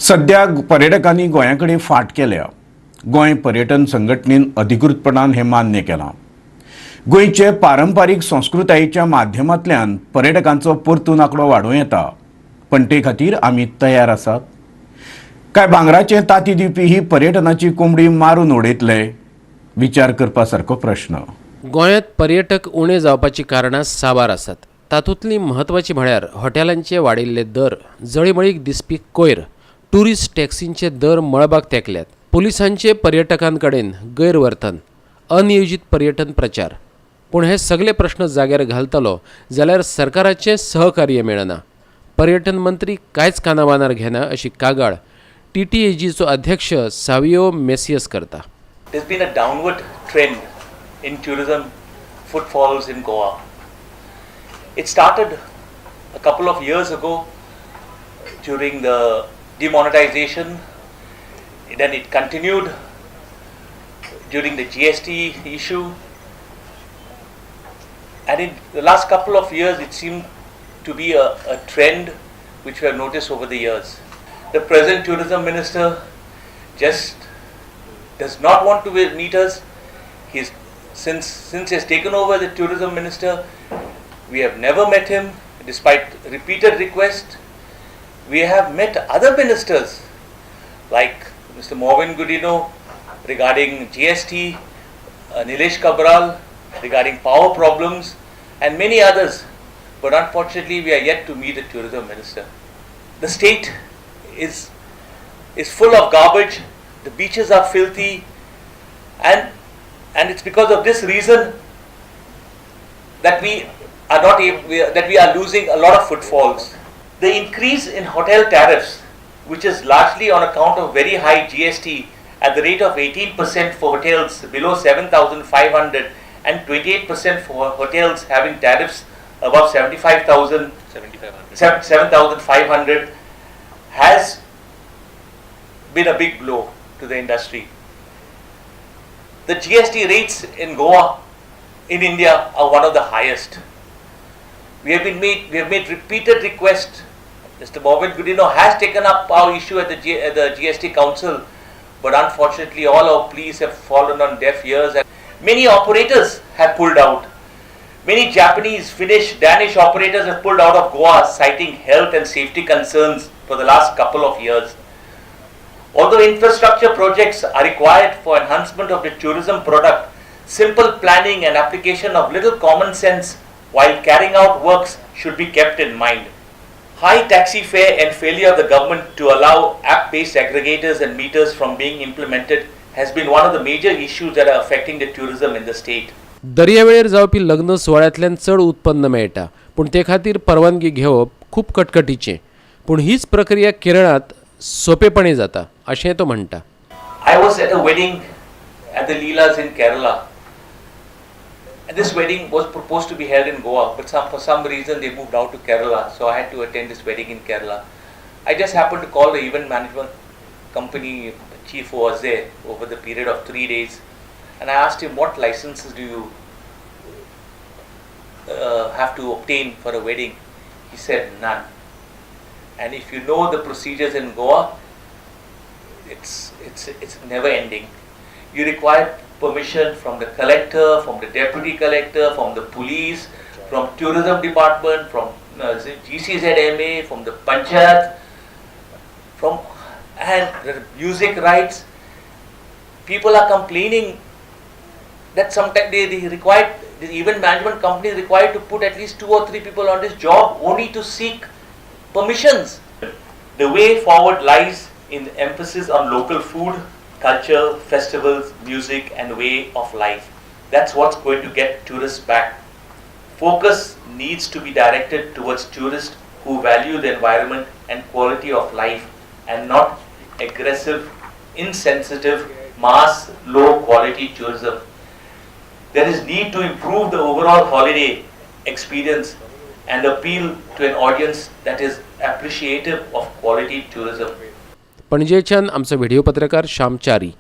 सध्या पर्यटकांनी गोंयाकडे फाट केल्या. गोंय पर्यटन संघटनेन अधिकृतपणान हे मान्य केलां. गोंयचे पारंपारीक संस्कृतायेच्या माध्यमांतल्यान पर्यटकांचो परतून आंकडो वाडूं येता. पण ते खातीर आमी तयार आसात. काय भांगराचे तांती दिवपी ही पर्यटनाची कोंबडी मारून उडयतले? विचार करपासारको प्रश्न. गोंयांत पर्यटक उणे जावपाची कारणां साबार आसात. तातूंतली म्हत्वाची म्हळ्यार हॉटेलांचे वाडिल्ले दर, जळीमळीक दिसपी कोयर, टुरिस्ट टॅक्सींचे दर मळबाक तेंकल्यात, पुलिसांचे पर्यटकांकडेन गैरवर्तन, अनियोजीत पर्यटन प्रचार. पूण हे सगळे प्रश्न जाग्यार घालतलो जाल्यार सरकाराचें सहकार्य मेळना. पर्यटन मंत्री कांयच कानाबानार घेना अशी कागाळ TTAGचो अध्यक्ष सावियो मेसियस करता. There's been a downward trend in tourism footfalls in Goa. It started a couple of years ago during the demonetization, then it continued during the GST issue, and in the last couple of years it seemed to be a trend which we have noticed over the years. The present tourism minister just does not want to meet us. Since he has taken over the tourism minister, we have never met him despite repeated requests. We have met other ministers like Mr. Morvin Gudino regarding GST, Nilesh Kabral regarding power problems, and many others. But unfortunately, we are yet to meet the tourism minister. The state is full of garbage. The beaches are filthy, and it's because of this reason that we are losing a lot of footfalls. The increase in hotel tariffs, which is largely on account of very high GST at the rate of 18% for hotels below 7,500 and 28% for hotels having tariffs above 7,500, has been a big blow to the industry. The GST rates in Goa, in India, are one of the highest. We have made repeated requests. Mr. Morvin Gudino has taken up our issue at the GST Council, but unfortunately all our pleas have fallen on deaf ears, and many operators have pulled out. Many Japanese, Finnish, Danish operators have pulled out of Goa, citing health and safety concerns for the last couple of years. Although infrastructure projects are required for enhancement of the tourism product, simple planning and application of little common sense while carrying out works should be kept in mind. High taxi fare and failure of the government to allow app-based aggregators and meters from being implemented has been one of the major issues that are affecting the tourism in the state. दर्यावेळेर जावपी लग्न सुवाळ्यांतल्यान चड उत्पन्न मेळटा, पूण ते खातीर परवानगी घेवप खूब कटकटीचें. पूण हीच प्रक्रिया केरळांत सोपेपणी जाता अशें तो म्हणटा. I was at a wedding at the Leelas in Kerala, and this wedding was proposed to be held in Goa, but for some reason they moved out to Kerala, so I had to attend this wedding in Kerala. I just happened to call the event management company chief who was there over the period of 3 days, and I asked him, what licenses do you have to obtain for a wedding? He said none. And if you know the procedures in Goa, it's never ending. You require permission from the collector, from the deputy collector, from the police, from tourism department, from GCZMA, from the panchayat, and the music rights. People are complaining that sometimes the event management company is required to put at least 2 or 3 people on this job only to seek permissions. The way forward lies in the emphasis on local food, culture, festivals, music, and way of life. That's what's going to get tourists back. Focus needs to be directed towards tourists who value the environment and quality of life, and not aggressive, insensitive, mass, low quality tourism. There is need to improve the overall holiday experience and appeal to an audience that is appreciative of quality tourism. पणजेच्यान आमचो video पत्रकार श्याम च्यारी.